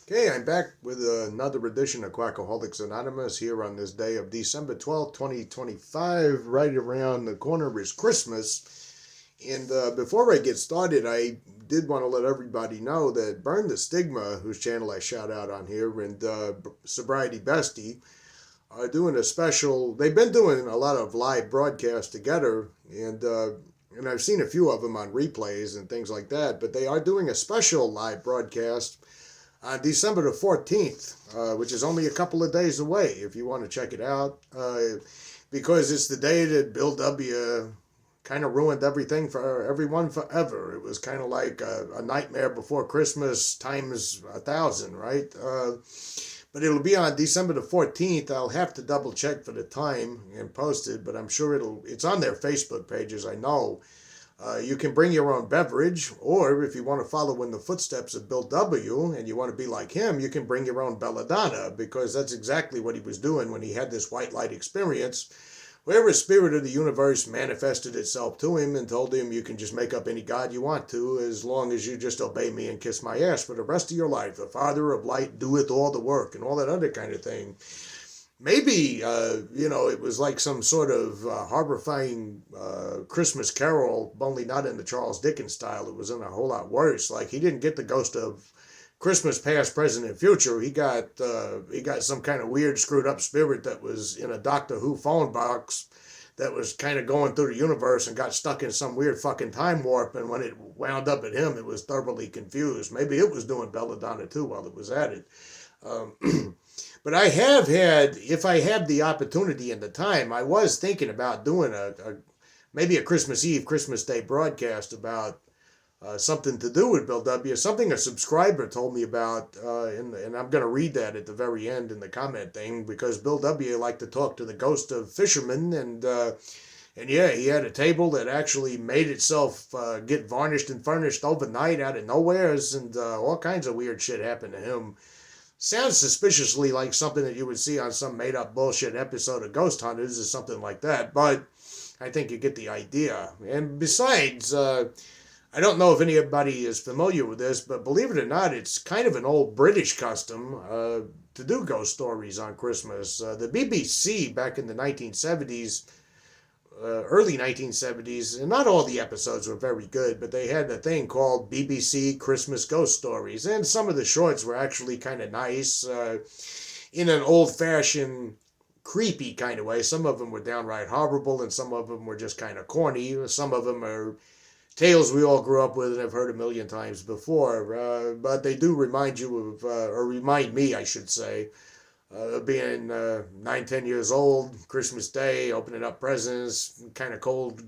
Okay, I'm back with another edition of Quackaholics Anonymous here on this day of December 12th, 2025. Right around the corner is Christmas. And before I get started, I did want to let everybody know that Burn the Stigma, whose channel I shout out on here, and Sobriety Bestie are doing a special. They've been doing a lot of live broadcasts together, and I've seen a few of them on replays and things like that, but they are doing a special live broadcast on December the 14th, which is only a couple of days away if you want to check it out, because it's the day that Bill W. kind of ruined everything for everyone forever. It was kind of like a nightmare before Christmas times 1,000, right? But it'll be on December the 14th. I'll have to double check for the time and post it, but I'm sure it's on their Facebook pages, I know. You can bring your own beverage, or if you want to follow in the footsteps of Bill W. and you want to be like him, you can bring your own belladonna, because that's exactly what he was doing when he had this white light experience, where a spirit of the universe manifested itself to him and told him, you can just make up any god you want to, as long as you just obey me and kiss my ass for the rest of your life. The Father of Light doeth all the work, and all that other kind of thing. Maybe, it was like some sort of horrifying Christmas carol, only not in the Charles Dickens style. It was in a whole lot worse. Like, he didn't get the ghost of Christmas past, present, and future. He got some kind of weird, screwed up spirit that was in a Doctor Who phone box that was kind of going through the universe and got stuck in some weird fucking time warp. And when it wound up at him, it was thoroughly confused. Maybe it was doing belladonna too while it was at it. But I have had, if I have the opportunity and the time, I was thinking about doing maybe a Christmas Eve, Christmas Day broadcast about something to do with Bill W. Something a subscriber told me about, and I'm going to read that at the very end in the comment thing, because Bill W. liked to talk to the ghost of fishermen, and yeah, he had a table that actually made itself get varnished and furnished overnight out of nowheres, and all kinds of weird shit happened to him. Sounds suspiciously like something that you would see on some made-up bullshit episode of Ghost Hunters or something like that, but I think you get the idea. And besides, I don't know if anybody is familiar with this, but believe it or not, it's kind of an old British custom to do ghost stories on Christmas. The BBC back in the 1970s, early 1970s, and not all the episodes were very good, but they had a thing called BBC Christmas Ghost Stories, and some of the shorts were actually kind of nice, in an old-fashioned, creepy kind of way. Some of them were downright horrible, and some of them were just kind of corny. Some of them are tales we all grew up with and have heard a million times before, but they do remind you of, or remind me, I should say, being 9, 10 years old, Christmas Day, opening up presents, kind of cold,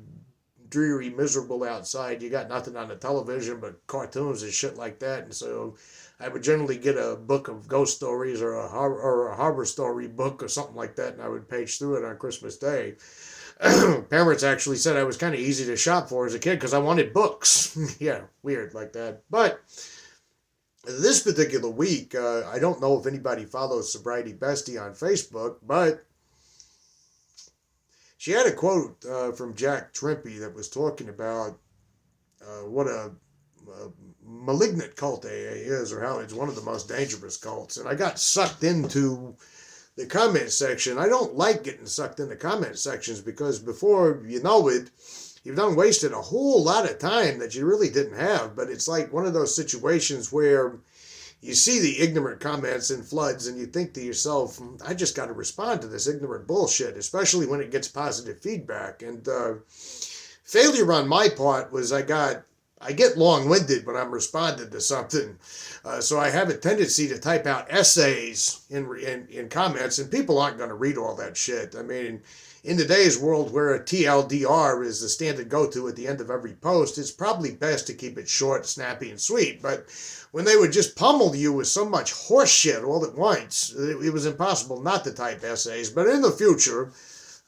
dreary, miserable outside. You got nothing on the television but cartoons and shit like that. And so I would generally get a book of ghost stories or a horror story book or something like that, and I would page through it on Christmas Day. Parents actually said I was kind of easy to shop for as a kid because I wanted books. Yeah, weird like that. But this particular week, I don't know if anybody follows Sobriety Bestie on Facebook, but she had a quote from Jack Trimpey that was talking about what a malignant cult AA is, or how it's one of the most dangerous cults. And I got sucked into the comment section. I don't like getting sucked into comment sections, because before you know it, you've done wasted a whole lot of time that you really didn't have. But it's like one of those situations where you see the ignorant comments in floods and you think to yourself, I just got to respond to this ignorant bullshit, especially when it gets positive feedback. And failure on my part was I get long-winded when I'm responding to something. So I have a tendency to type out essays in comments, and people aren't going to read all that shit. I mean, in today's world where a TLDR is the standard go-to at the end of every post, it's probably best to keep it short, snappy, and sweet. But when they would just pummel you with so much horse shit all at once, it was impossible not to type essays. But in the future,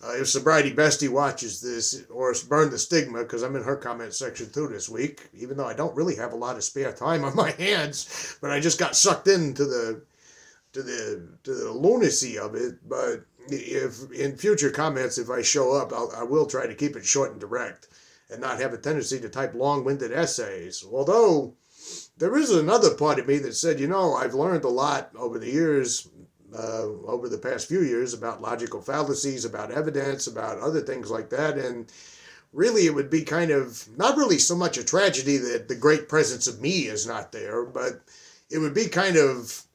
if Sobriety Bestie watches this, or Burn the Stigma, because I'm in her comment section too this week, even though I don't really have a lot of spare time on my hands, but I just got sucked into the lunacy of it. But if in future comments, if I show up, I will try to keep it short and direct, and not have a tendency to type long-winded essays. Although there is another part of me that said, I've learned a lot over the years, over the past few years, about logical fallacies, about evidence, about other things like that. And really, it would be kind of not really so much a tragedy that the great presence of me is not there, but it would be kind of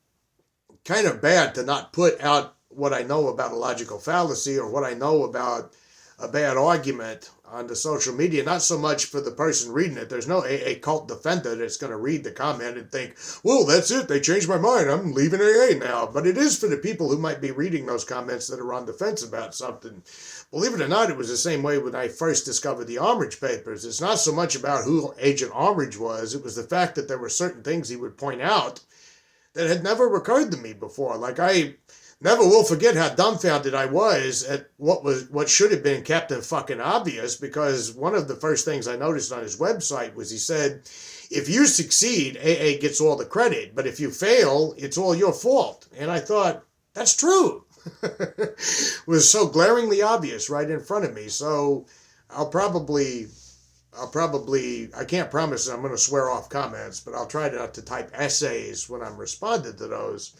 bad to not put out what I know about a logical fallacy or what I know about a bad argument on the social media. Not so much for the person reading it. There's no AA cult defender that's going to read the comment and think, well, that's it. They changed my mind. I'm leaving AA now. But it is for the people who might be reading those comments that are on the fence about something. Believe it or not, it was the same way when I first discovered the Armitage papers. It's not so much about who Agent Armitage was. It was the fact that there were certain things he would point out that had never occurred to me before. Like, I never will forget how dumbfounded I was at what should have been Captain fucking Obvious, because one of the first things I noticed on his website was he said, if you succeed, AA gets all the credit, but if you fail, it's all your fault. And I thought, that's true. It was so glaringly obvious right in front of me. So I'll probably, I can't promise I'm going to swear off comments, but I'll try not to type essays when I'm responding to those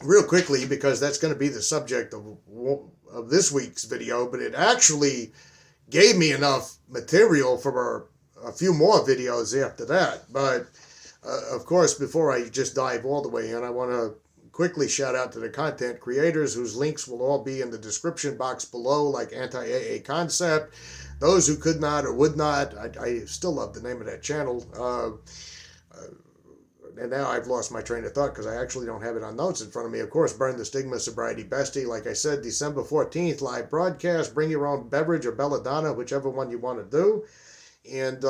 real quickly, because that's going to be the subject of this week's video. But it actually gave me enough material for a few more videos after that. But of course, before I just dive all the way in, I want to quickly shout out to the content creators whose links will all be in the description box below, like Anti-AA Concept. Those who could not or would not, I still love the name of that channel. And now I've lost my train of thought because I actually don't have it on notes in front of me. Of course, Burn the Stigma, Sobriety, Bestie. Like I said, December 14th, live broadcast. Bring your own beverage or belladonna, whichever one you want to do. And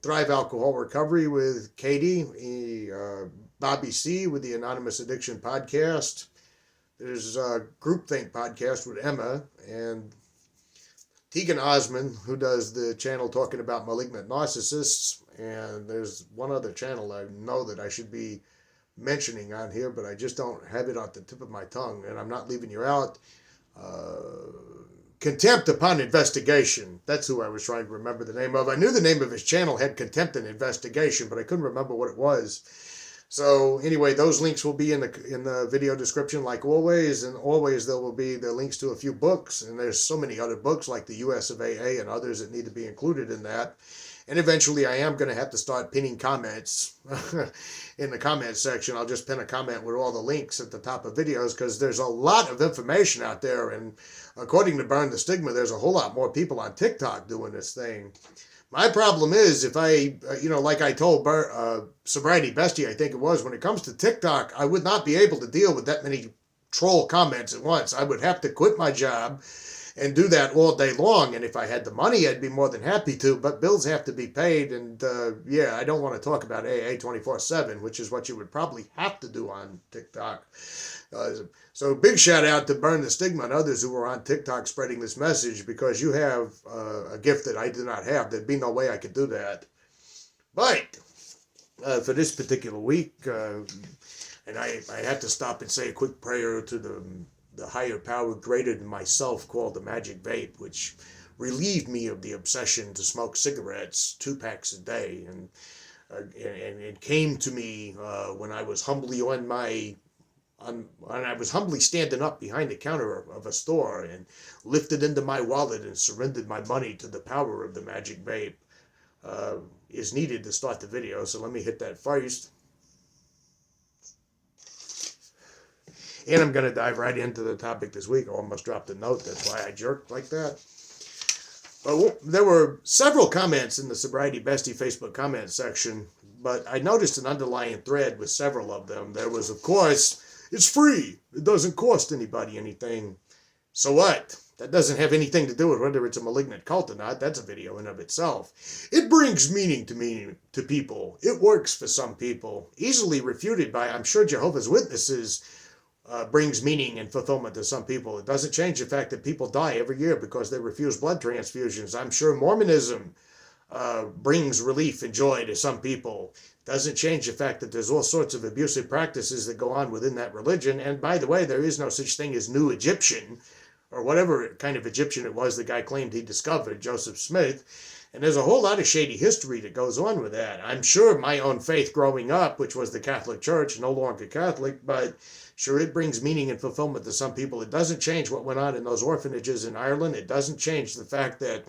Thrive Alcohol Recovery with Katie. Bobby C. with the Anonymous Addiction Podcast. There's a Groupthink Podcast with Emma. And Tegan Osmond, who does the channel talking about malignant narcissists. And there's one other channel I know that I should be mentioning on here, but I just don't have it on the tip of my tongue, and I'm not leaving you out. Contempt Upon Investigation. That's who I was trying to remember the name of. I knew the name of his channel had Contempt and Investigation, but I couldn't remember what it was. So anyway, those links will be in the video description like always, and always there will be the links to a few books, and there's so many other books like The U.S. of AA and others that need to be included in that. And eventually I am going to have to start pinning comments in the comment section. I'll just pin a comment with all the links at the top of videos, because there's a lot of information out there. And according to Burn the Stigma, there's a whole lot more people on TikTok doing this thing. My problem is, if I, like I told Sobriety Bestie, I think it was, when it comes to TikTok, I would not be able to deal with that many troll comments at once. I would have to quit my job and do that all day long. And if I had the money, I'd be more than happy to, but bills have to be paid. And I don't want to talk about AA 24/7, which is what you would probably have to do on TikTok. So big shout out to Burn the Stigma and others who are on TikTok spreading this message, because you have a gift that I do not have. There'd be no way I could do that. But for this particular week, and I had to stop and say a quick prayer to the higher power greater than myself, called the magic vape, which relieved me of the obsession to smoke cigarettes 2 packs a day. And it came to me when I was humbly I was humbly standing up behind the counter of a store and lifted into my wallet and surrendered my money to the power of the magic vape, is needed to start the video. So let me hit that first. And I'm going to dive right into the topic this week. I almost dropped a note. That's why I jerked like that. But there were several comments in the Sobriety Bestie Facebook comment section, but I noticed an underlying thread with several of them. There was, of course, it's free. It doesn't cost anybody anything. So what? That doesn't have anything to do with whether it's a malignant cult or not. That's a video in of itself. It brings meaning to people. It works for some people. Easily refuted by, I'm sure, Jehovah's Witnesses. Brings meaning and fulfillment to some people. It doesn't change the fact that people die every year because they refuse blood transfusions. I'm sure Mormonism brings relief and joy to some people. Doesn't change the fact that there's all sorts of abusive practices that go on within that religion. And by the way, there is no such thing as New Egyptian, or whatever kind of Egyptian it was the guy claimed he discovered, Joseph Smith. And there's a whole lot of shady history that goes on with that. I'm sure my own faith growing up, which was the Catholic Church, no longer Catholic, but sure, it brings meaning and fulfillment to some people. It doesn't change what went on in those orphanages in Ireland. It doesn't change the fact that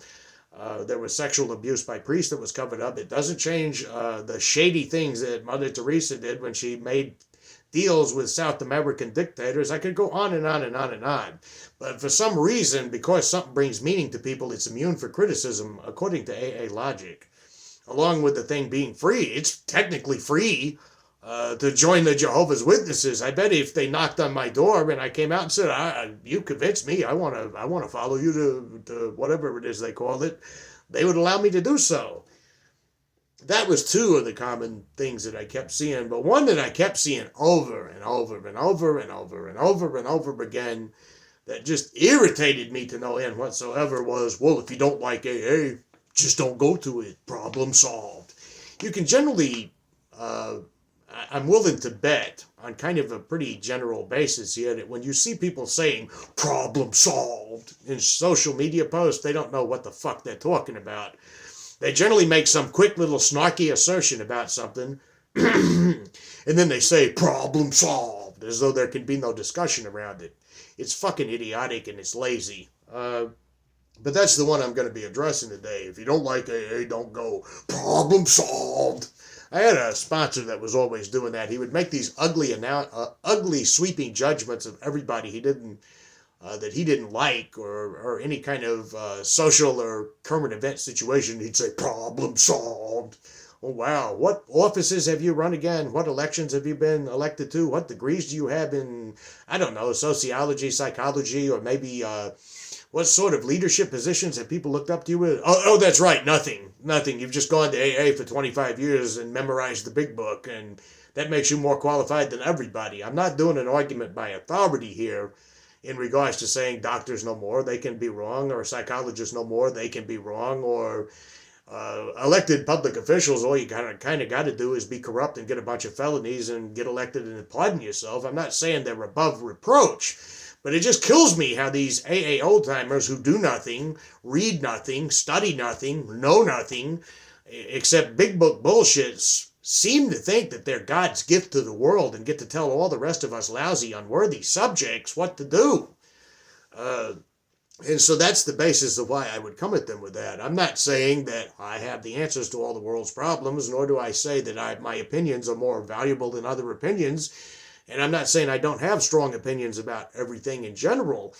there was sexual abuse by priests that was covered up. It doesn't change the shady things that Mother Teresa did when she made deals with South American dictators. I could go on and on and on and on. But for some reason, because something brings meaning to people, it's immune for criticism, according to AA logic. Along with the thing being free, it's technically free to join the Jehovah's Witnesses. I bet if they knocked on my door and I came out and said, "You convinced me. I want to follow you to whatever it is they call it," they would allow me to do so. That was two of the common things that I kept seeing, but one that I kept seeing over and over and over and over and over and over again that just irritated me to no end whatsoever was, well, if you don't like AA, just don't go to it. Problem solved. You can generally, I'm willing to bet on kind of a pretty general basis here that when you see people saying problem solved in social media posts, they don't know what the fuck they're talking about. They generally make some quick little snarky assertion about something, and then they say, problem solved, as though there can be no discussion around it. It's fucking idiotic and it's lazy. But that's the one I'm going to be addressing today. If you don't like AA, don't go. Problem solved. I had a sponsor that was always doing that. He would make these ugly sweeping judgments of everybody that he didn't like or any kind of social or current event situation. He'd say, problem solved. Oh, wow. What offices have you run again? What elections have you been elected to? What degrees do you have in, I don't know, sociology, psychology, or maybe what sort of leadership positions have people looked up to you with? Oh, that's right. Nothing. You've just gone to AA for 25 years and memorized the big book, and that makes you more qualified than everybody. I'm not doing an argument by authority here in regards to saying doctors no more, they can be wrong, or psychologists no more, they can be wrong, or elected public officials, all you kind of got to do is be corrupt and get a bunch of felonies and get elected and pardon yourself. I'm not saying they're above reproach, but it just kills me how these AA old-timers who do nothing, read nothing, study nothing, know nothing, except big book bullshits, seem to think that they're God's gift to the world and get to tell all the rest of us lousy, unworthy subjects what to do. And so that's the basis of why I would come at them with that. I'm not saying that I have the answers to all the world's problems, nor do I say that my opinions are more valuable than other opinions. And I'm not saying I don't have strong opinions about everything in general.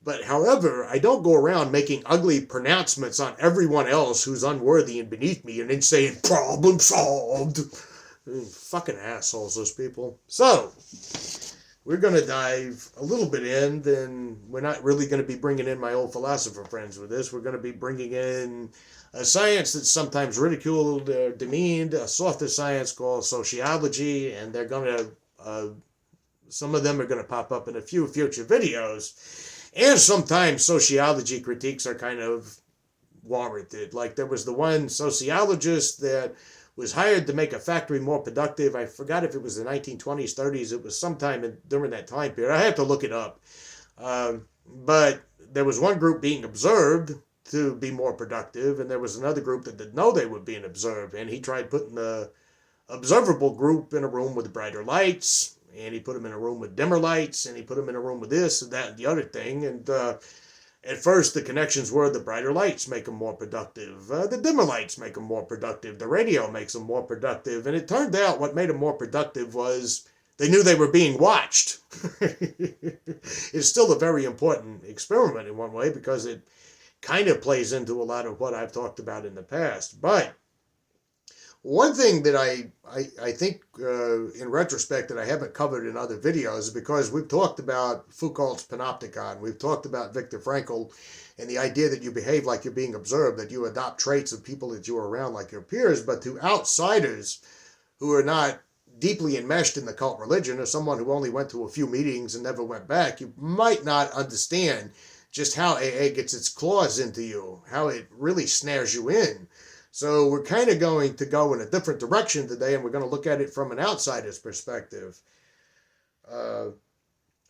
But however, I don't go around making ugly pronouncements on everyone else who's unworthy and beneath me and then saying, problem solved. Fucking assholes, those people. So, we're going to dive a little bit in, then we're not really going to be bringing in my old philosopher friends with this. We're going to be bringing in a science that's sometimes ridiculed or demeaned, a softer science called sociology, and they're going to, some of them are going to pop up in a few future videos. And sometimes sociology critiques are kind of warranted. Like there was the one sociologist that was hired to make a factory more productive. I forgot if it was the 1920s, 30s. It was sometime during that time period. I have to look it up. But there was one group being observed to be more productive, and there was another group that didn't know they were being observed. And he tried putting the observable group in a room with brighter lights, and he put them in a room with dimmer lights, and he put them in a room with this and that and the other thing. And at first, the connections were the brighter lights make them more productive. The dimmer lights make them more productive. The radio makes them more productive. And it turned out what made them more productive was they knew they were being watched. It's still a very important experiment in one way because it kind of plays into a lot of what I've talked about in the past. But one thing that I think in retrospect that I haven't covered in other videos is because we've talked about Foucault's panopticon, we've talked about Viktor Frankl and the idea that you behave like you're being observed, that you adopt traits of people that you're around like your peers, but to outsiders who are not deeply enmeshed in the cult religion or someone who only went to a few meetings and never went back, you might not understand just how AA gets its claws into you, how it really snares you in. So we're kind of going to go in a different direction today, and we're going to look at it from an outsider's perspective.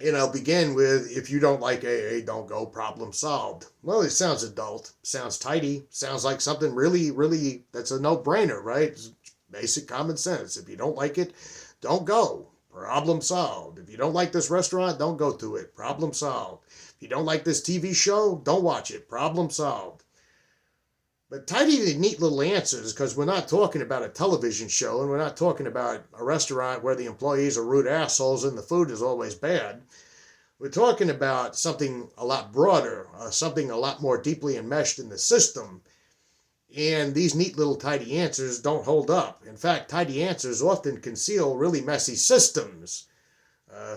And I'll begin with, if you don't like AA, don't go, problem solved. Well, it sounds adult, sounds tidy, sounds like something really, really, that's a no-brainer, right? It's basic common sense. If you don't like it, don't go, problem solved. If you don't like this restaurant, don't go to it, problem solved. If you don't like this TV show, don't watch it, problem solved. But tidy, neat little answers, because we're not talking about a television show, and we're not talking about a restaurant where the employees are rude assholes and the food is always bad. We're talking about something a lot broader, something a lot more deeply enmeshed in the system. And these neat little tidy answers don't hold up. In fact, tidy answers often conceal really messy systems.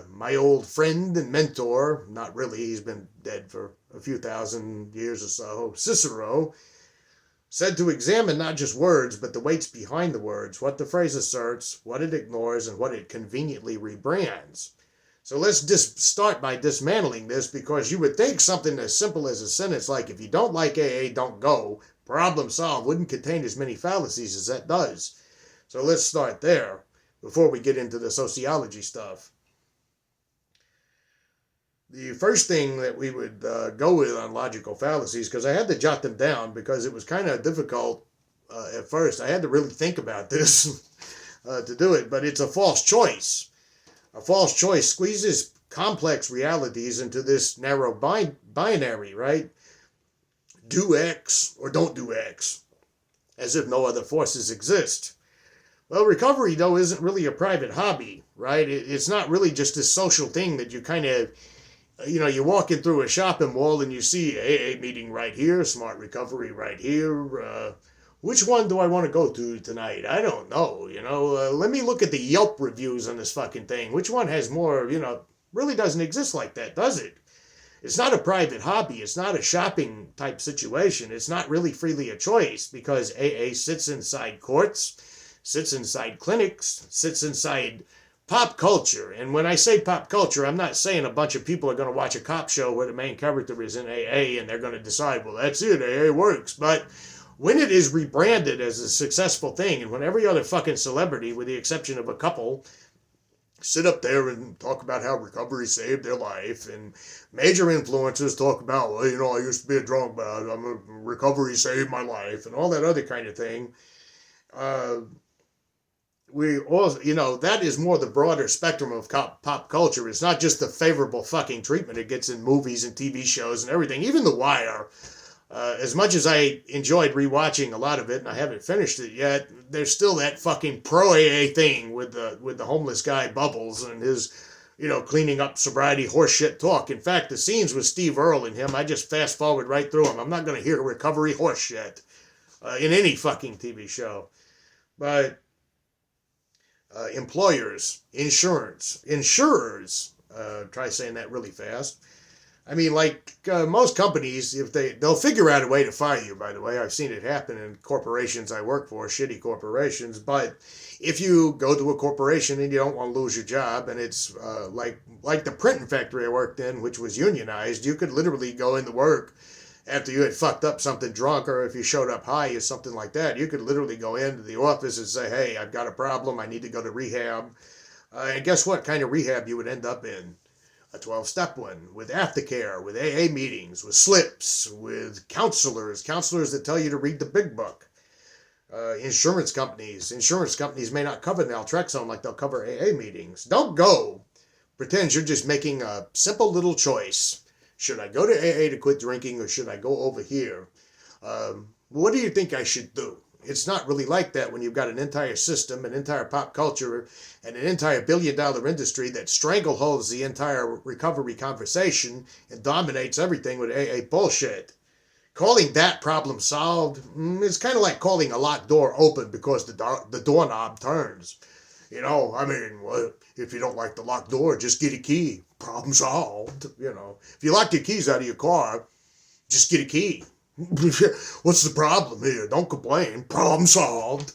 My old friend and mentor, not really, he's been dead for a few thousand years or so, Cicero, said to examine not just words, but the weights behind the words, what the phrase asserts, what it ignores, and what it conveniently rebrands. So let's just start by dismantling this, because you would think something as simple as a sentence like, if you don't like AA, don't go, problem solved, wouldn't contain as many fallacies as that does. So let's start there before we get into the sociology stuff. The first thing that we would go with on logical fallacies, because I had to jot them down because it was kind of difficult at first. I had to really think about this to do it, but it's a false choice. A false choice squeezes complex realities into this narrow binary, right? Do X or don't do X, as if no other forces exist. Well, recovery, though, isn't really a private hobby, right? It's not really just this social thing that you kind of, you're walking through a shopping mall and you see AA meeting right here, smart recovery right here. Which one do I want to go to tonight? I don't know, Let me look at the Yelp reviews on this fucking thing. Which one has more, really doesn't exist like that, does it? It's not a private hobby. It's not a shopping type situation. It's not really freely a choice, because AA sits inside courts, sits inside clinics, sits inside pop culture. And when I say pop culture, I'm not saying a bunch of people are going to watch a cop show where the main character is in AA and they're going to decide, well, that's it, AA works. But when it is rebranded as a successful thing, and when every other fucking celebrity, with the exception of a couple, sit up there and talk about how recovery saved their life, and major influencers talk about, well, I used to be a drunk, but recovery saved my life, and all that other kind of thing. We also, that is more the broader spectrum of pop culture. It's not just the favorable fucking treatment it gets in movies and TV shows and everything. Even The Wire, as much as I enjoyed rewatching a lot of it, and I haven't finished it yet, there's still that fucking pro-AA thing with the homeless guy Bubbles and his, cleaning up sobriety horseshit talk. In fact, the scenes with Steve Earle and him, I just fast forward right through them. I'm not going to hear recovery horseshit in any fucking TV show. But employers, insurers, try saying that really fast. I mean, like most companies, if they'll figure out a way to fire you, by the way. I've seen it happen in corporations I work for, shitty corporations. But if you go to a corporation and you don't want to lose your job, and it's like the printing factory I worked in, which was unionized, you could literally go into work after you had fucked up something drunk, or if you showed up high or something like that, you could literally go into the office and say, hey, I've got a problem, I need to go to rehab. And guess what kind of rehab you would end up in? A 12-step one, with aftercare, with AA meetings, with slips, with counselors that tell you to read the big book. Insurance companies may not cover naltrexone like they'll cover AA meetings. Don't go. Pretend you're just making a simple little choice. Should I go to AA to quit drinking, or should I go over here? What do you think I should do? It's not really like that when you've got an entire system, an entire pop culture, and an entire billion-dollar industry that strangleholds the entire recovery conversation and dominates everything with AA bullshit. Calling that problem solved is kind of like calling a locked door open because the doorknob turns. If you don't like the locked door, just get a key. Problem solved. If you lock your keys out of your car, just get a key. What's the problem here? Don't complain. Problem solved.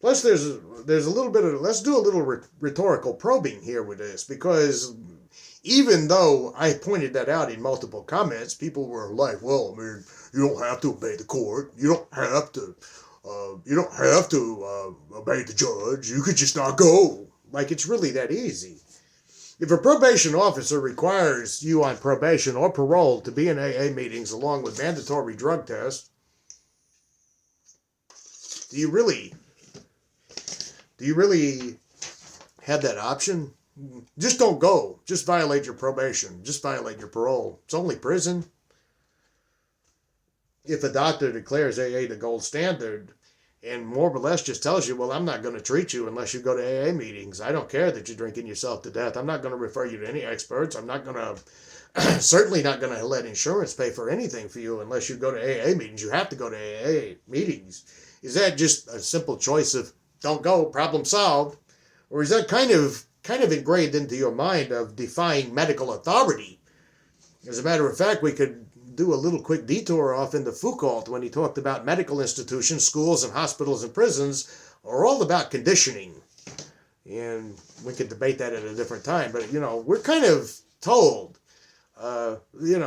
Plus, there's a little bit of, let's do a little rhetorical probing here with this, because even though I pointed that out in multiple comments, people were like, well, you don't have to obey the court. You don't have to obey the judge. You could just not go. like it's really that easy. If a probation officer requires you on probation or parole to be in AA meetings along with mandatory drug tests, do you really have that option? Just don't go. Just violate your probation. Just violate your parole. It's only prison. If a doctor declares AA the gold standard and more or less just tells you, well, I'm not going to treat you unless you go to AA meetings. I don't care that you're drinking yourself to death. I'm not going to refer you to any experts. I'm not going to, certainly not going to let insurance pay for anything for you unless you go to AA meetings. You have to go to AA meetings. Is that just a simple choice of don't go, problem solved? Or is that kind of ingrained into your mind of defying medical authority? As a matter of fact, we could do a little quick detour off into Foucault when he talked about medical institutions, schools, and hospitals and prisons are all about conditioning. And we could debate that at a different time. But, we're kind of told, you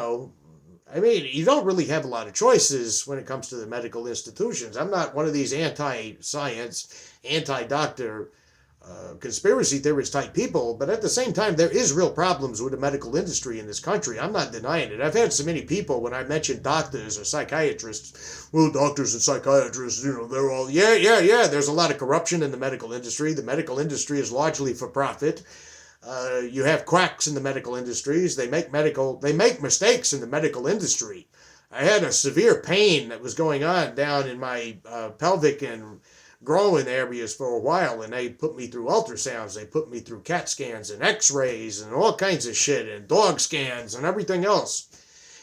don't really have a lot of choices when it comes to the medical institutions. I'm not one of these anti-science, anti-doctor, conspiracy theorist type people, but at the same time, there is real problems with the medical industry in this country. I'm not denying it. I've had so many people when I mention doctors or psychiatrists, well, doctors and psychiatrists, they're all, yeah, there's a lot of corruption in the medical industry. The medical industry is largely for profit. You have quacks in the medical industries. They make mistakes in the medical industry. I had a severe pain that was going on down in my pelvic and growing areas for a while, and they put me through ultrasounds, they put me through CAT scans and x-rays and all kinds of shit and dog scans and everything else.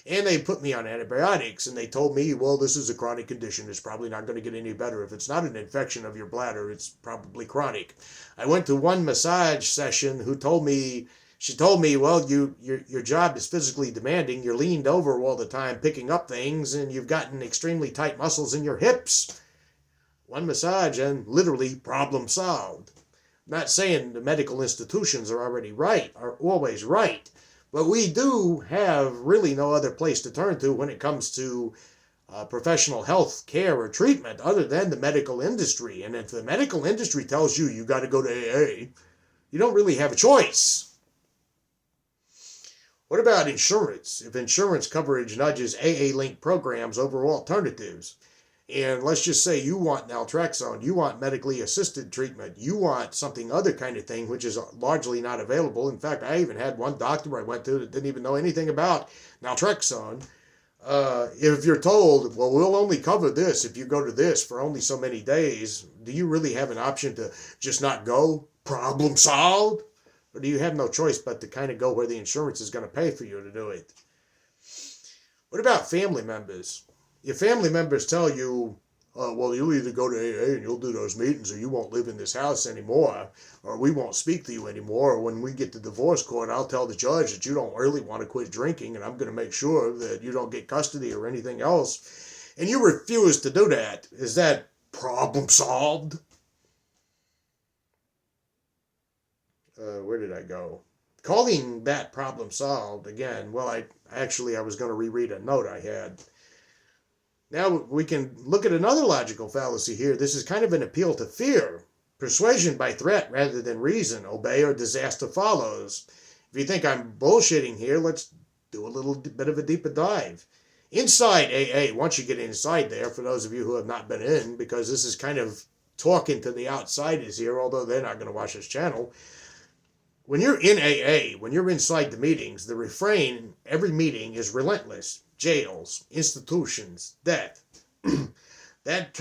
And they put me on antibiotics, and they told me, well, this is a chronic condition. It's probably not going to get any better. If it's not an infection of your bladder, it's probably chronic. I went to one massage session she told me, well, your job is physically demanding. You're leaned over all the time picking up things, and you've gotten extremely tight muscles in your hips. One massage and literally problem solved. I'm not saying the medical institutions are always right, but we do have really no other place to turn to when it comes to professional health care or treatment other than the medical industry. And if the medical industry tells you you got to go to AA, you don't really have a choice. What about insurance? If insurance coverage nudges AA-linked programs over alternatives, and let's just say you want naltrexone, you want medically assisted treatment, you want something other kind of thing, which is largely not available. In fact, I even had one doctor I went to that didn't even know anything about naltrexone. If you're told, well, we'll only cover this if you go to this for only so many days, do you really have an option to just not go? Problem solved? Or do you have no choice but to kind of go where the insurance is going to pay for you to do it? What about family members? If family members tell you, well, you'll either go to AA and you'll do those meetings, or you won't live in this house anymore, or we won't speak to you anymore, or when we get to divorce court, I'll tell the judge that you don't really want to quit drinking, and I'm going to make sure that you don't get custody or anything else, and you refuse to do that, is that problem solved? Where did I go? Calling that problem solved, again, well, I was going to reread a note I had. Now we can look at another logical fallacy here. This is kind of an appeal to fear. Persuasion by threat rather than reason. Obey or disaster follows. If you think I'm bullshitting here, let's do a little bit of a deeper dive. Inside AA, once you get inside there, for those of you who have not been in, because this is kind of talking to the outsiders here, although they're not going to watch this channel. When you're in AA, when you're inside the meetings, the refrain every meeting is relentless. Jails, institutions, death. That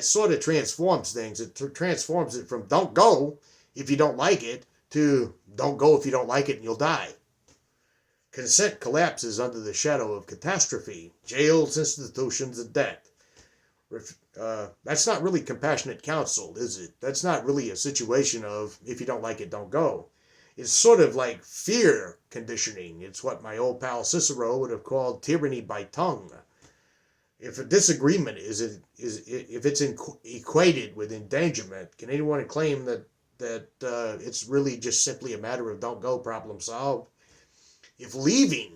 sort of transforms things. It transforms it from don't go if you don't like it to don't go if you don't like it and you'll die. Consent collapses under the shadow of catastrophe. Jails, institutions, and death. That's not really compassionate counsel, is it? That's not really a situation of if you don't like it, don't go. It's sort of like fear conditioning. It's what my old pal Cicero would have called tyranny by tongue. If a disagreement if it's equated with endangerment, can anyone claim that it's really just simply a matter of don't go, problem solved? If leaving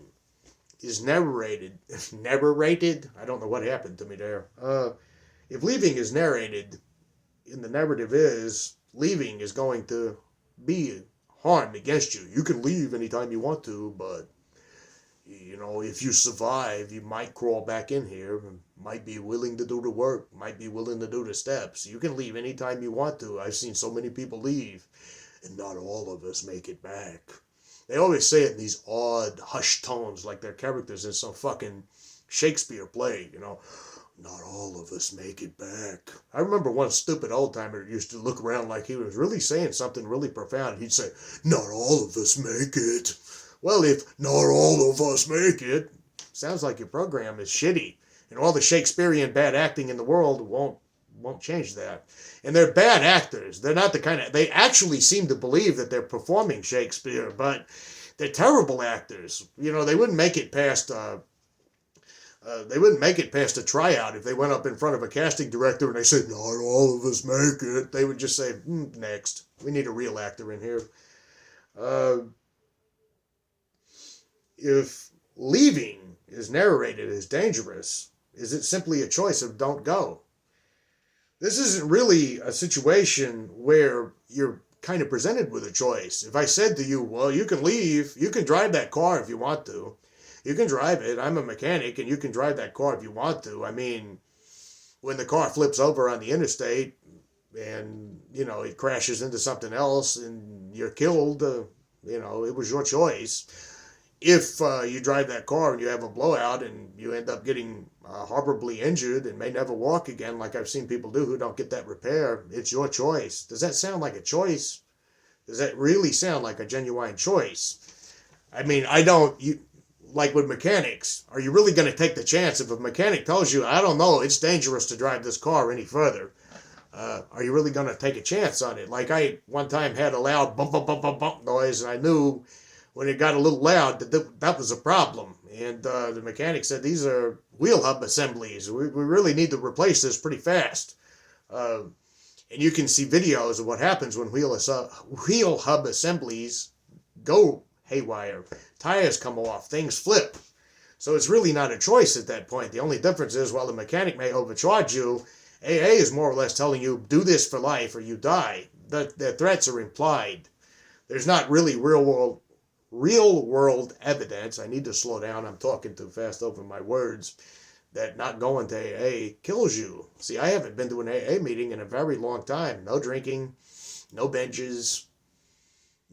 is narrated, I don't know what happened to me there. If leaving is narrated, and the narrative is leaving is going to be harmed against you. You can leave anytime you want to, but if you survive, you might crawl back in here, might be willing to do the work, might be willing to do the steps. You can leave anytime you want to. I've seen so many people leave, and not all of us make it back. They always say it in these odd, hushed tones, like they're characters in some fucking Shakespeare play, Not all of us make it back. I remember one stupid old-timer used to look around like he was really saying something really profound. He'd say, not all of us make it. Well, if not all of us make it, sounds like your program is shitty. And all the Shakespearean bad acting in the world won't change that. And they're bad actors. They're not the kind of... They actually seem to believe that they're performing Shakespeare, but they're terrible actors. They wouldn't make it past... They wouldn't make it past a tryout if they went up in front of a casting director and they said, not all of us make it. They would just say, next. We need a real actor in here. If leaving is narrated as dangerous, is it simply a choice of don't go? This isn't really a situation where you're kind of presented with a choice. If I said to you, well, you can leave, you can drive that car if you want to. You can drive it. I'm a mechanic, and you can drive that car if you want to. I mean, when the car flips over on the interstate and, it crashes into something else and you're killed, it was your choice. If you drive that car and you have a blowout and you end up getting horribly injured and may never walk again, like I've seen people do who don't get that repair, it's your choice. Does that sound like a choice? Does that really sound like a genuine choice? I mean, like with mechanics, are you really going to take the chance if a mechanic tells you, I don't know, it's dangerous to drive this car any further? Are you really going to take a chance on it? Like I one time had a loud bump, bump, bump, bump, bump noise, and I knew when it got a little loud that was a problem. And the mechanic said, these are wheel hub assemblies. We really need to replace this pretty fast. And you can see videos of what happens when wheel hub assemblies go haywire. Tires come off, things flip. So it's really not a choice at that point. The only difference is, while the mechanic may overcharge you, AA is more or less telling you, do this for life or you die. Their threats are implied. There's not really real world evidence. I need to slow down. I'm talking too fast over my words. That not going to AA kills you. See, I haven't been to an AA meeting in a very long time. No drinking, no binges,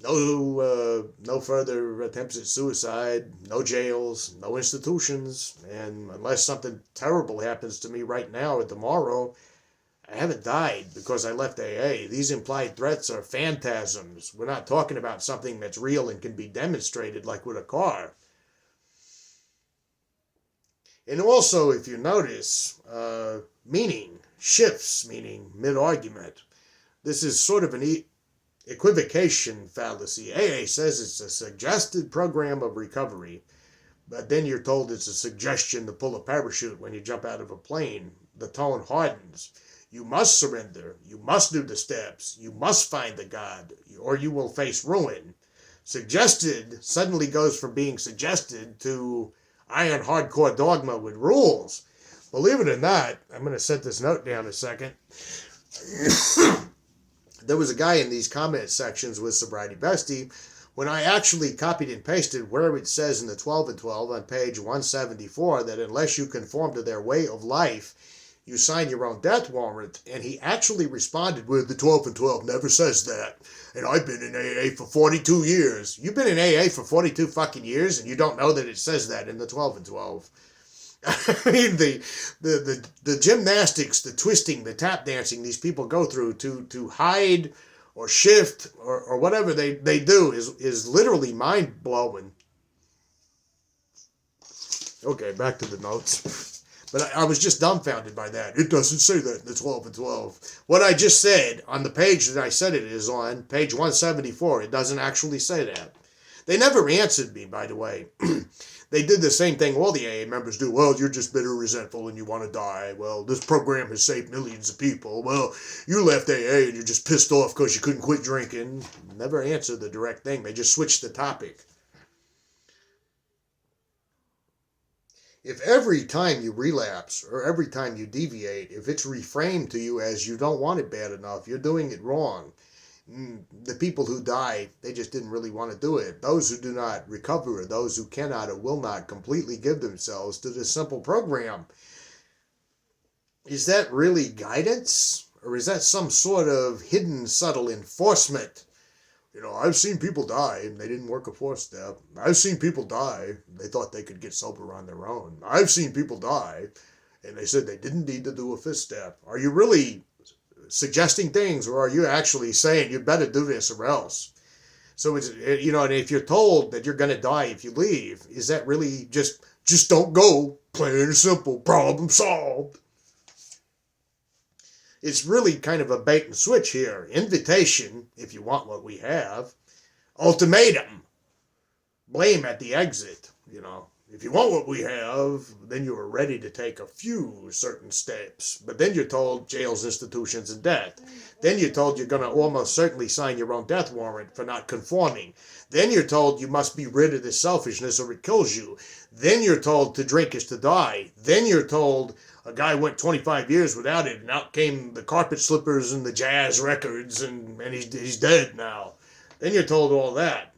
no further attempts at suicide, no jails, no institutions, and unless something terrible happens to me right now or tomorrow, I haven't died because I left AA. These implied threats are phantasms. We're not talking about something that's real and can be demonstrated like with a car. And also, if you notice, meaning shifts, meaning mid-argument. This is sort of an equivocation fallacy. AA says it's a suggested program of recovery, but then you're told it's a suggestion to pull a parachute when you jump out of a plane. The tone hardens. You must surrender. You must do the steps. You must find the God, or you will face ruin. Suggested suddenly goes from being suggested to iron hardcore dogma with rules. Believe it or not, I'm going to set this note down a second. There was a guy in these comment sections with Sobriety Bestie. When I actually copied and pasted where it says in the 12 and 12 on page 174 that unless you conform to their way of life, you sign your own death warrant, and he actually responded with, the 12 and 12 never says that, and I've been in AA for 42 years. You've been in AA for 42 fucking years, and you don't know that it says that in the 12 and 12. I mean, the gymnastics, the twisting, the tap dancing these people go through to hide or shift or whatever they do is literally mind-blowing. Okay, back to the notes. But I was just dumbfounded by that. It doesn't say that in the 12 and 12. What I just said on the page that I said it is on, page 174, it doesn't actually say that. They never answered me, by the way. They did the same thing all the AA members do. Well, you're just bitter, resentful, and you want to die. Well, this program has saved millions of people. Well, you left AA and you're just pissed off because you couldn't quit drinking. Never answered the direct thing. They just switched the topic. If every time you relapse or every time you deviate, if it's reframed to you as you don't want it bad enough, you're doing it wrong. The people who die, they just didn't really want to do it. Those who do not recover, those who cannot or will not completely give themselves to this simple program. Is that really guidance? Or is that some sort of hidden, subtle enforcement? I've seen people die and they didn't work a 4-step. I've seen people die. They thought they could get sober on their own. I've seen people die and they said they didn't need to do a 5th step. Are you really suggesting things, or are you actually saying you better do this or else? So it's, and if you're told that you're going to die if you leave, is that really just don't go, plain and simple, problem solved? It's really kind of a bait and switch here. Invitation, if you want what we have. Ultimatum, blame at the exit. If you want what we have, then you are ready to take a few certain steps. But then you're told jails, institutions, and death. Then you're told you're going to almost certainly sign your own death warrant for not conforming. Then you're told you must be rid of this selfishness or it kills you. Then you're told to drink is to die. Then you're told a guy went 25 years without it, and out came the carpet slippers and the jazz records, and he's dead now. Then you're told all that.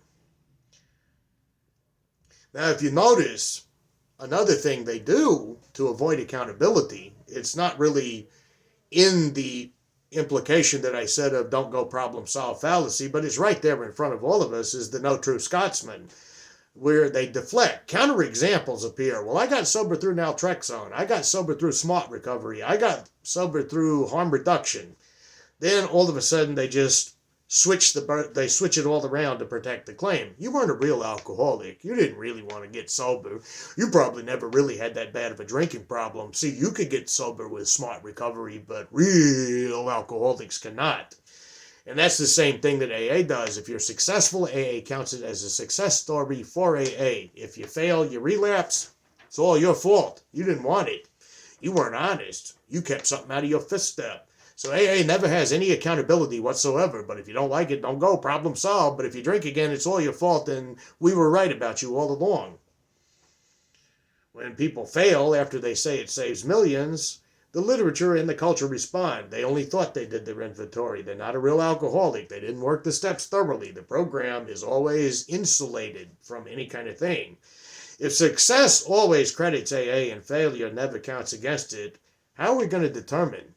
Now, if you notice, another thing they do to avoid accountability, it's not really in the implication that I said of don't go problem solve fallacy, but it's right there in front of all of us, is the no true Scotsman, where they deflect. Counterexamples appear. Well, I got sober through naltrexone. I got sober through smart recovery. I got sober through harm reduction. Then all of a sudden they just switch it all around to protect the claim. You weren't a real alcoholic. You didn't really want to get sober. You probably never really had that bad of a drinking problem. See, you could get sober with smart recovery, but real alcoholics cannot. And that's the same thing that AA does. If you're successful, AA counts it as a success story for AA. If you fail, you relapse, it's all your fault. You didn't want it. You weren't honest. You kept something out of your 5th step. So AA never has any accountability whatsoever. But if you don't like it, don't go. Problem solved. But if you drink again, it's all your fault, and we were right about you all along. When people fail after they say it saves millions, the literature and the culture respond. They only thought they did their inventory. They're not a real alcoholic. They didn't work the steps thoroughly. The program is always insulated from any kind of thing. If success always credits AA and failure never counts against it, how are we going to determine?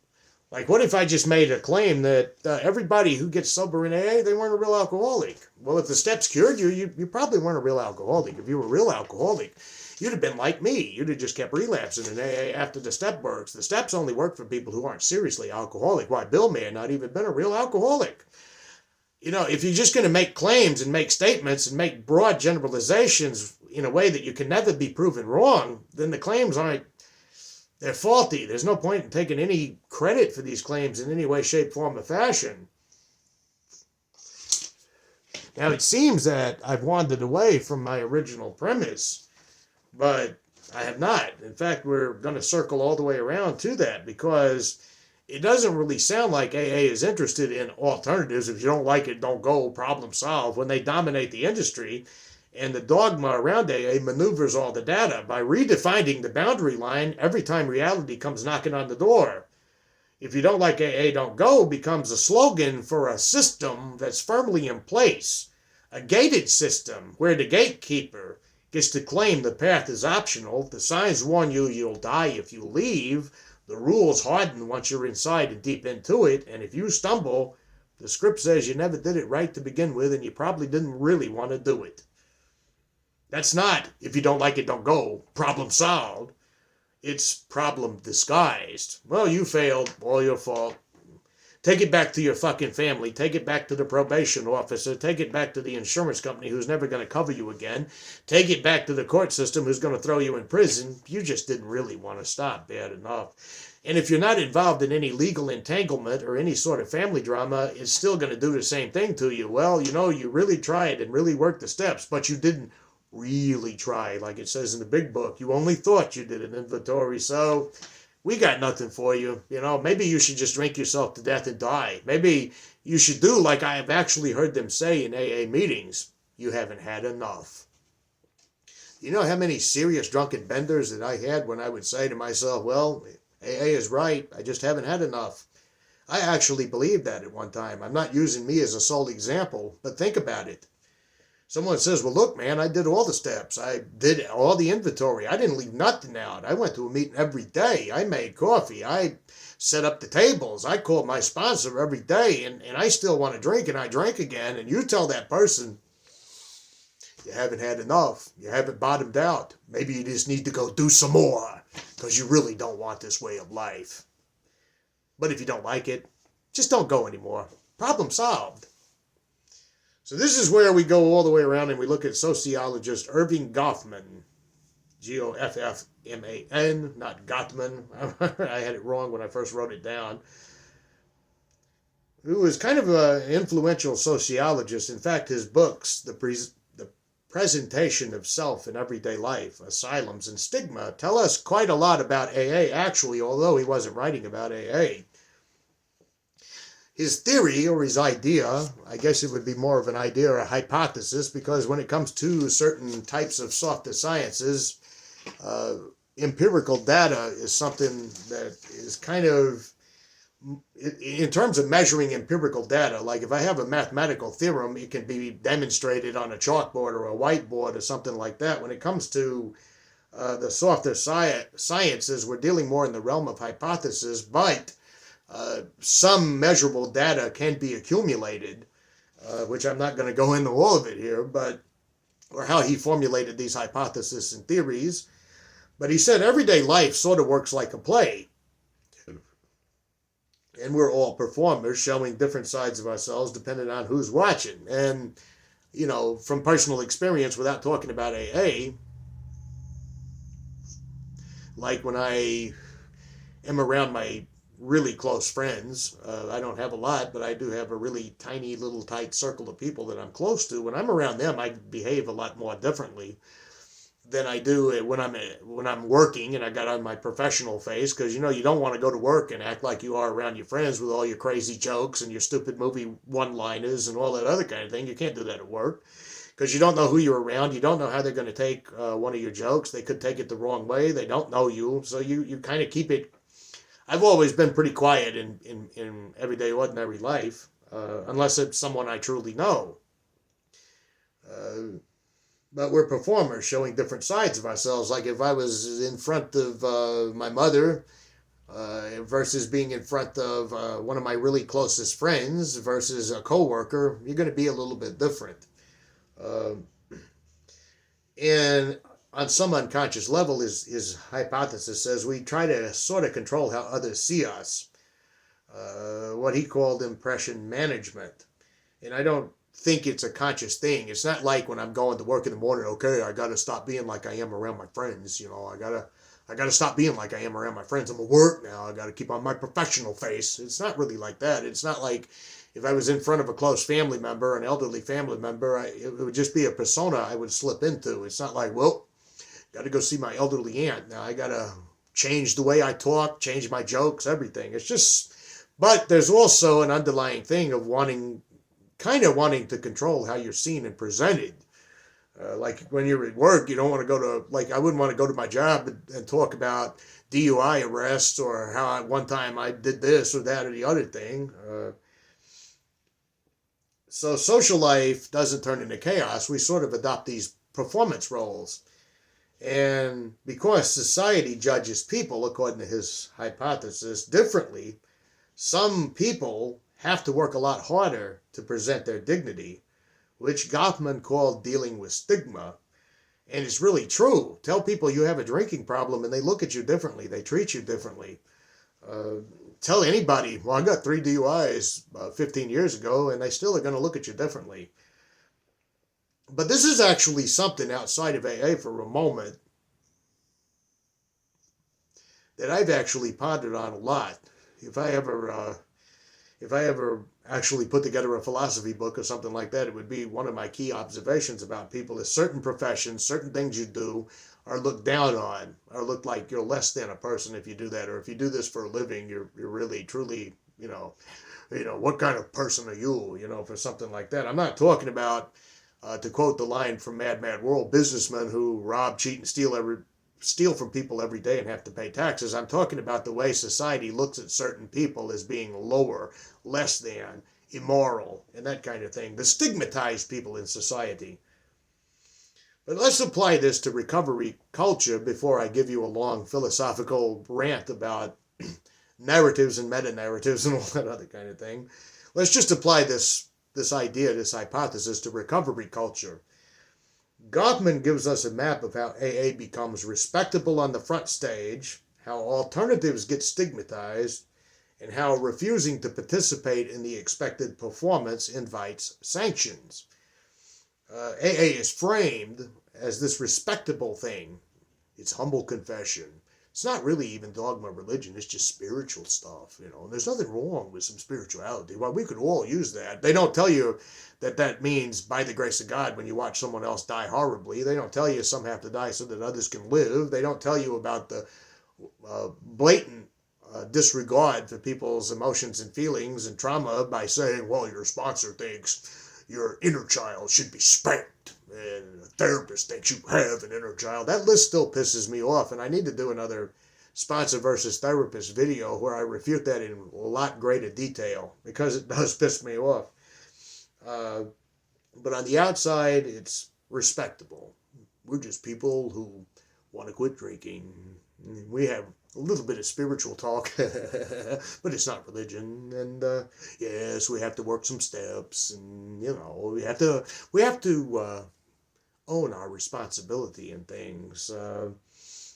Like, what if I just made a claim that everybody who gets sober in AA, they weren't a real alcoholic? Well, if the steps cured you, you probably weren't a real alcoholic. If you were a real alcoholic, you'd have been like me. You'd have just kept relapsing in AA after the step works. The steps only work for people who aren't seriously alcoholic. Why, Bill may have not even been a real alcoholic. If you're just going to make claims and make statements and make broad generalizations in a way that you can never be proven wrong, then the claims they're faulty. There's no point in taking any credit for these claims in any way, shape, form, or fashion. Now, it seems that I've wandered away from my original premise, but I have not. In fact, we're going to circle all the way around to that, because it doesn't really sound like AA is interested in alternatives. If you don't like it, don't go, problem solved, when they dominate the industry. And the dogma around AA maneuvers all the data by redefining the boundary line every time reality comes knocking on the door. If you don't like AA, don't go becomes a slogan for a system that's firmly in place. A gated system where the gatekeeper gets to claim the path is optional. The signs warn you you'll die if you leave. The rules harden once you're inside and deep into it. And if you stumble, the script says you never did it right to begin with, and you probably didn't really want to do it. That's not, if you don't like it, don't go, problem solved. It's problem disguised. Well, you failed, all your fault. Take it back to your fucking family. Take it back to the probation officer. Take it back to the insurance company who's never going to cover you again. Take it back to the court system who's going to throw you in prison. You just didn't really want to stop bad enough. And if you're not involved in any legal entanglement or any sort of family drama, it's still going to do the same thing to you. Well, you really tried and really worked the steps, but you didn't really try, like it says in the big book. You only thought you did an inventory, so we got nothing for you. Maybe you should just drink yourself to death and die. Maybe you should do like I have actually heard them say in AA meetings. You haven't had enough. You know how many serious drunken benders that I had when I would say to myself, well, AA is right, I just haven't had enough. I actually believed that at one time. I'm not using me as a sole example, but think about it. Someone says, well, look, man, I did all the steps. I did all the inventory. I didn't leave nothing out. I went to a meeting every day. I made coffee. I set up the tables. I called my sponsor every day, and I still want to drink, and I drank again. And you tell that person, you haven't had enough. You haven't bottomed out. Maybe you just need to go do some more because you really don't want this way of life. But if you don't like it, just don't go anymore. Problem solved. So this is where we go all the way around and we look at Sociologist Erving Goffman. Goffman, not Gottman. I had it wrong when I first wrote it down. Who was kind of an influential sociologist. In fact, his books, The Presentation of Self in Everyday Life, Asylums, and Stigma, tell us quite a lot about AA, actually, although he wasn't writing about AA. His theory, or his idea, I guess it would be more of an idea or a hypothesis, because when it comes to certain types of softer sciences, empirical data is something that is kind of, in terms of measuring empirical data, like if I have a mathematical theorem, it can be demonstrated on a chalkboard or a whiteboard or something like that. When it comes to the softer sciences, we're dealing more in the realm of hypothesis, but some measurable data can be accumulated, which I'm not going to go into all of it here, but or how he formulated these hypotheses and theories. But he said everyday life sort of works like a play. And we're all performers showing different sides of ourselves depending on who's watching. And, you know, from personal experience, without talking about AA, like when I am around my really close friends, I don't have a lot, but I do have a really tiny little tight circle of people that I'm close to. When I'm around them, I behave a lot more differently than I do when I'm working and I got on my professional face, because you know you don't want to go to work and act like you are around your friends with all your crazy jokes and your stupid movie one-liners and all that other kind of thing. You can't do that at work because you don't know who you're around. You don't know how they're going to take one of your jokes. They could take it the wrong way. They don't know you, so you kind of keep it. I've always been pretty quiet in everyday ordinary life, unless it's someone I truly know. But we're performers showing different sides of ourselves. Like if I was in front of my mother versus being in front of one of my really closest friends versus a coworker, you're going to be a little bit different. And on some unconscious level, his hypothesis says we try to sort of control how others see us. What he called impression management. And I don't think it's a conscious thing. It's not like when I'm going to work in the morning, okay, I got to stop being like I am around my friends. You know, I got to stop being like I am around my friends. I'm at work now. I got to keep on my professional face. It's not really like that. It's not like if I was in front of a close family member, an elderly family member, it would just be a persona I would slip into. It's not like, well, got to go see my elderly aunt. Now I got to change the way I talk, change my jokes, everything. It's just, but there's also an underlying thing of wanting to control how you're seen and presented. Like when you're at work, you don't want to go to, like I wouldn't want to go to my job and talk about DUI arrests or how one time I did this or that or the other thing. So social life doesn't turn into chaos. We sort of adopt these performance roles. And because society judges people, according to his hypothesis, differently, some people have to work a lot harder to present their dignity, which Goffman called dealing with stigma. And it's really true. Tell people you have a drinking problem and they look at you differently. They treat you differently. Tell anybody, well, I got 3 DUIs 15 years ago, and they still are going to look at you differently. But this is actually something outside of AA for a moment that I've actually pondered on a lot. If I ever actually put together a philosophy book or something like that, it would be one of my key observations about people is certain professions, certain things you do are looked down on, or looked like you're less than a person if you do that, or if you do this for a living, you're really, truly, you know, what kind of person are you, for something like that. I'm not talking about, to quote the line from Mad Mad World, businessmen who rob, cheat, and steal steal from people every day and have to pay taxes. I'm talking about the way society looks at certain people as being lower, less than, immoral, and that kind of thing. The stigmatized people in society. But let's apply this to recovery culture before I give you a long philosophical rant about narratives and meta-narratives and all that other kind of thing. Let's just apply this idea, this hypothesis to recovery culture. Goffman gives us a map of how AA becomes respectable on the front stage, how alternatives get stigmatized, and how refusing to participate in the expected performance invites sanctions. AA is framed as this respectable thing. It's humble confession. It's not really even dogma religion. It's just spiritual stuff, you know. And there's nothing wrong with some spirituality. Well, we could all use that. They don't tell you that means by the grace of God when you watch someone else die horribly. They don't tell you some have to die so that others can live. They don't tell you about the blatant disregard for people's emotions and feelings and trauma by saying, well, your sponsor thinks your inner child should be spanked and a therapist thinks you have an inner child. That list still pisses me off, and I need to do another sponsor versus therapist video where I refute that in a lot greater detail because it does piss me off. But on the outside, it's respectable. We're just people who want to quit drinking. We have a little bit of spiritual talk, but it's not religion. And yes, we have to work some steps, and you know, we have to own our responsibility in things.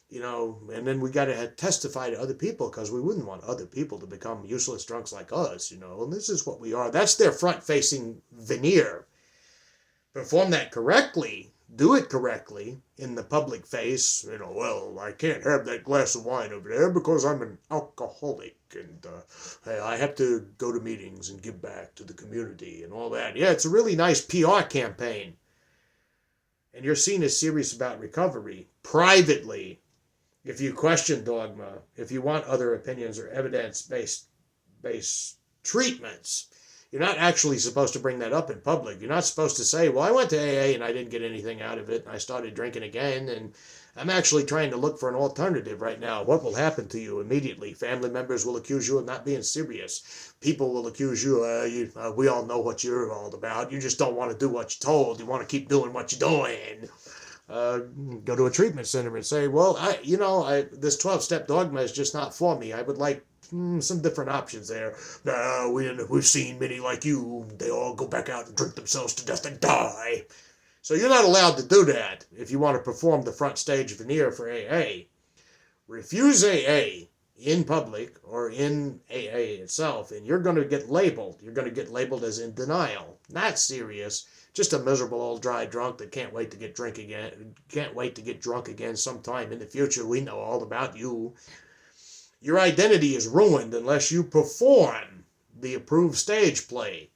You know, and then we got to testify to other people because we wouldn't want other people to become useless drunks like us, you know, and this is what we are. That's their front-facing veneer. Perform that correctly, do it correctly in the public face, you know, well, I can't have that glass of wine over there because I'm an alcoholic and I have to go to meetings and give back to the community and all that. Yeah, it's a really nice PR campaign. And you're seen as serious about recovery privately. If you question dogma, if you want other opinions or evidence-based treatments, you're not actually supposed to bring that up in public. You're not supposed to say, well, I went to AA and I didn't get anything out of it, and I started drinking again, and I'm actually trying to look for an alternative right now. What will happen to you immediately? Family members will accuse you of not being serious. People will accuse you, we all know what you're all about. You just don't want to do what you're told. You want to keep doing what you're doing. Go to a treatment center and say, well, this 12-step dogma is just not for me. I would like some different options there. We've seen many like you. They all go back out and drink themselves to death and die. So you're not allowed to do that if you want to perform the front stage veneer for AA. Refuse AA in public or in AA itself, and you're going to get labeled. You're going to get labeled as in denial. Not serious. Just a miserable old dry drunk that can't wait to get drunk again sometime in the future. We know all about you. Your identity is ruined unless you perform the approved stage play.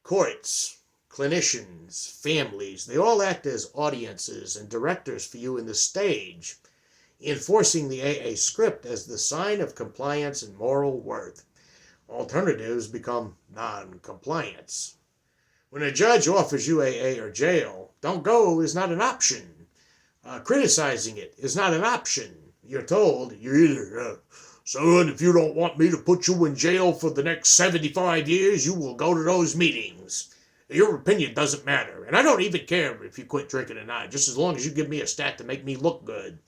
Courts, clinicians, families, they all act as audiences and directors for you in the stage, enforcing the AA script as the sign of compliance and moral worth. Alternatives become non-compliance. When a judge offers you AA or jail, don't go is not an option. Criticizing it is not an option. You're told, you're either, son, if you don't want me to put you in jail for the next 75 years, you will go to those meetings. Your opinion doesn't matter. And I don't even care if you quit drinking or not, just as long as you give me a stat to make me look good.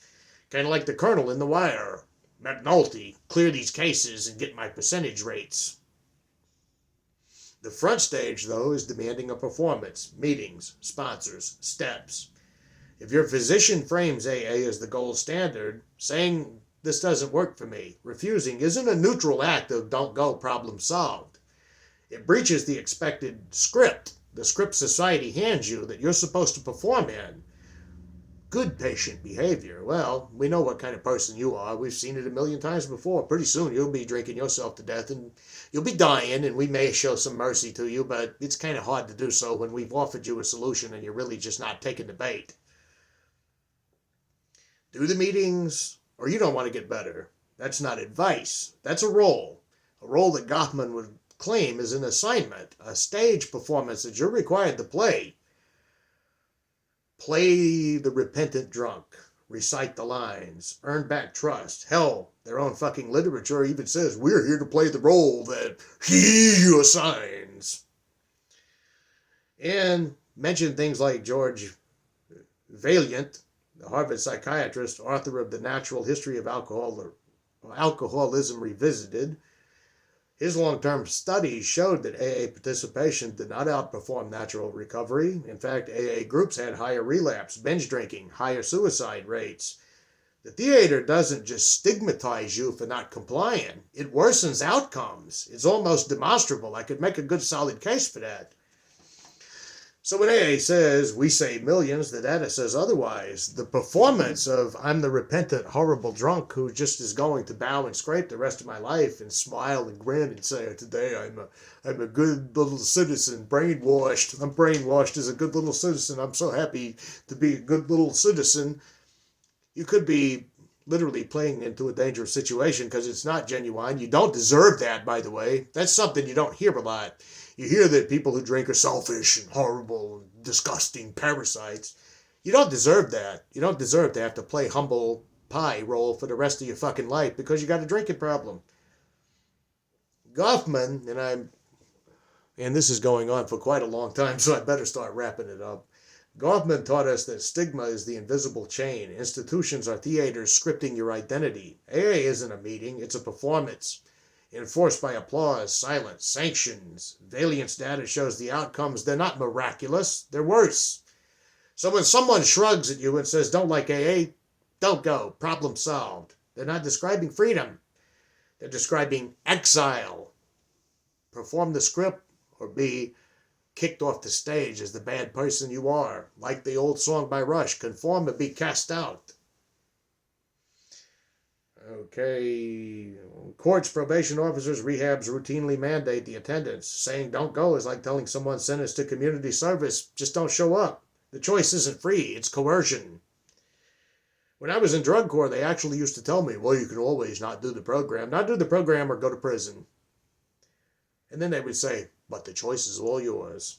Kind of like the Colonel in The Wire. McNulty, clear these cases and get my percentage rates. The front stage, though, is demanding a performance, meetings, sponsors, steps. If your physician frames AA as the gold standard, saying this doesn't work for me, refusing isn't a neutral act of don't go, problem solved. It breaches the expected script, the script society hands you that you're supposed to perform in. Good patient behavior. Well, we know what kind of person you are. We've seen it a million times before. Pretty soon you'll be drinking yourself to death and you'll be dying, and we may show some mercy to you, but it's kind of hard to do so when we've offered you a solution and you're really just not taking the bait. Do the meetings, or you don't want to get better. That's not advice. That's a role. A role that Goffman would claim is an assignment, a stage performance that you're required to play. play the repentant drunk, recite the lines, earn back trust. Hell, their own fucking literature even says we're here to play the role that he assigns. And mention things like George Valiant, the Harvard psychiatrist, author of The Natural History of Alcoholism Revisited. His long-term studies showed that AA participation did not outperform natural recovery. In fact, AA groups had higher relapse, binge drinking, higher suicide rates. The theater doesn't just stigmatize you for not complying. It worsens outcomes. It's almost demonstrable. I could make a good solid case for that. So when AA says we save millions, the data says otherwise. The performance of I'm the repentant, horrible drunk who just is going to bow and scrape the rest of my life and smile and grin and say, today I'm a good little citizen, brainwashed. I'm brainwashed as a good little citizen. I'm so happy to be a good little citizen. You could be literally playing into a dangerous situation because it's not genuine. You don't deserve that, by the way. That's something you don't hear a lot. You hear that people who drink are selfish and horrible and disgusting parasites. You don't deserve that. You don't deserve to have to play humble pie role for the rest of your fucking life because you got a drinking problem. Goffman, and this is going on for quite a long time, so I better start wrapping it up. Goffman taught us that stigma is the invisible chain. Institutions are theaters scripting your identity. AA isn't a meeting, it's a performance. Enforced by applause, silence, sanctions. Valiance data shows the outcomes, they're not miraculous, they're worse. So when someone shrugs at you and says, don't like AA, don't go, problem solved. They're not describing freedom. They're describing exile. Perform the script or be kicked off the stage as the bad person you are. Like the old song by Rush, conform or be cast out. Okay, courts, probation officers, rehabs routinely mandate the attendance. Saying don't go is like telling someone sentenced to community service, just don't show up. The choice isn't free, it's coercion. When I was in drug court, they actually used to tell me, well, you can always not do the program. Not do the program or go to prison. And then they would say, but the choice is all yours.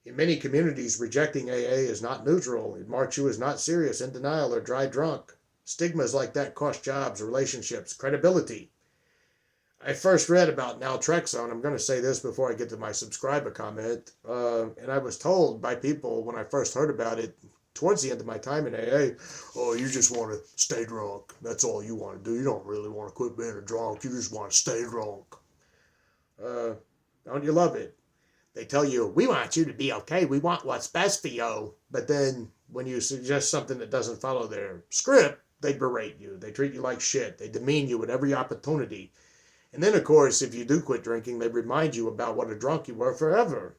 In many communities, rejecting AA is not neutral. It marks you as not serious, in denial, or dry drunk. Stigmas like that cost jobs, relationships, credibility. I first read about naltrexone. I'm going to say this before I get to my subscriber comment. And I was told by people when I first heard about it, towards the end of my time in AA, oh, you just want to stay drunk. That's all you want to do. You don't really want to quit being a drunk. You just want to stay drunk. Don't you love it? They tell you, we want you to be okay. We want what's best for you. But then when you suggest something that doesn't follow their script, they berate you. They treat you like shit. They demean you at every opportunity. And then, of course, if you do quit drinking, they remind you about what a drunk you were forever.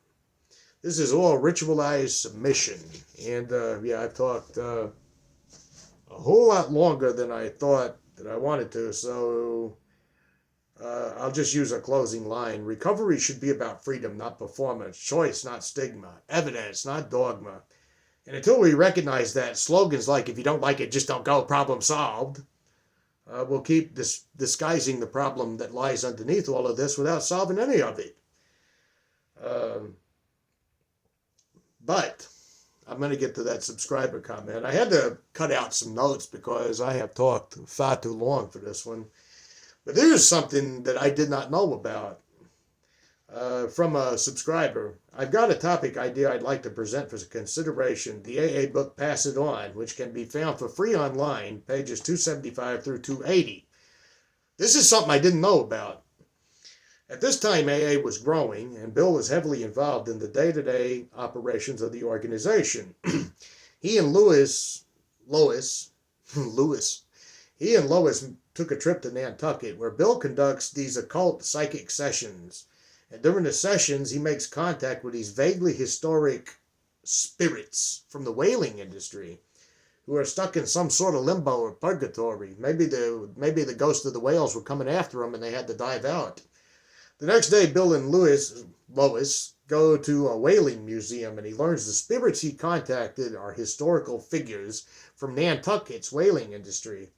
This is all ritualized submission. And, I've talked a whole lot longer than I thought that I wanted to. So I'll just use a closing line. Recovery should be about freedom, not performance. Choice, not stigma. Evidence, not dogma. And until we recognize that, slogans like, if you don't like it, just don't go, problem solved, will keep disguising the problem that lies underneath all of this without solving any of it. But I'm going to get to that subscriber comment. I had to cut out some notes because I have talked far too long for this one. But there is something that I did not know about from a subscriber. I've got a topic idea I'd like to present for consideration. The AA book, Pass It On, which can be found for free online, pages 275 through 280. This is something I didn't know about. At this time, AA was growing, and Bill was heavily involved in the day-to-day operations of the organization. He and Lois took a trip to Nantucket, where Bill conducts these occult psychic sessions. And during the sessions, he makes contact with these vaguely historic spirits from the whaling industry who are stuck in some sort of limbo or purgatory. Maybe the ghosts of the whales were coming after them and they had to dive out. The next day, Bill and Lois go to a whaling museum, and he learns the spirits he contacted are historical figures from Nantucket's whaling industry.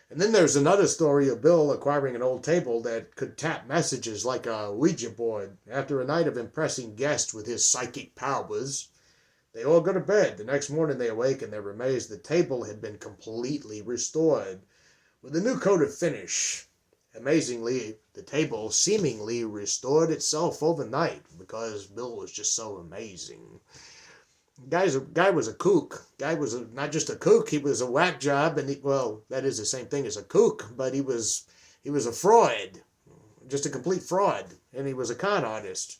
And then there's another story of Bill acquiring an old table that could tap messages like a Ouija board. After a night of impressing guests with his psychic powers, They all go to bed. The next morning they awake and they're amazed the table had been completely restored with a new coat of finish. Amazingly, the table seemingly restored itself overnight because Bill was just so amazing. Guy was a kook. Guy was not just a kook, he was a whack job, and well, that is the same thing as a kook, but he was a fraud, just a complete fraud, and he was a con artist.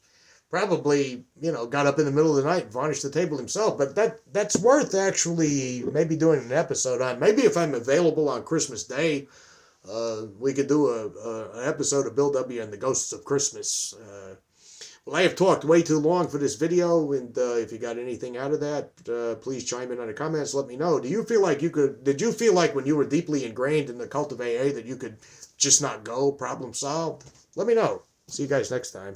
Probably, got up in the middle of the night and varnished the table himself. But that's worth actually maybe doing an episode on. Maybe if I'm available on Christmas Day, we could do an episode of Bill W. and the Ghosts of Christmas. Well, I have talked way too long for this video, and if you got anything out of that, please chime in on the comments. Let me know. Did you feel like when you were deeply ingrained in the cult of AA that you could just not go, problem solved? Let me know. See you guys next time.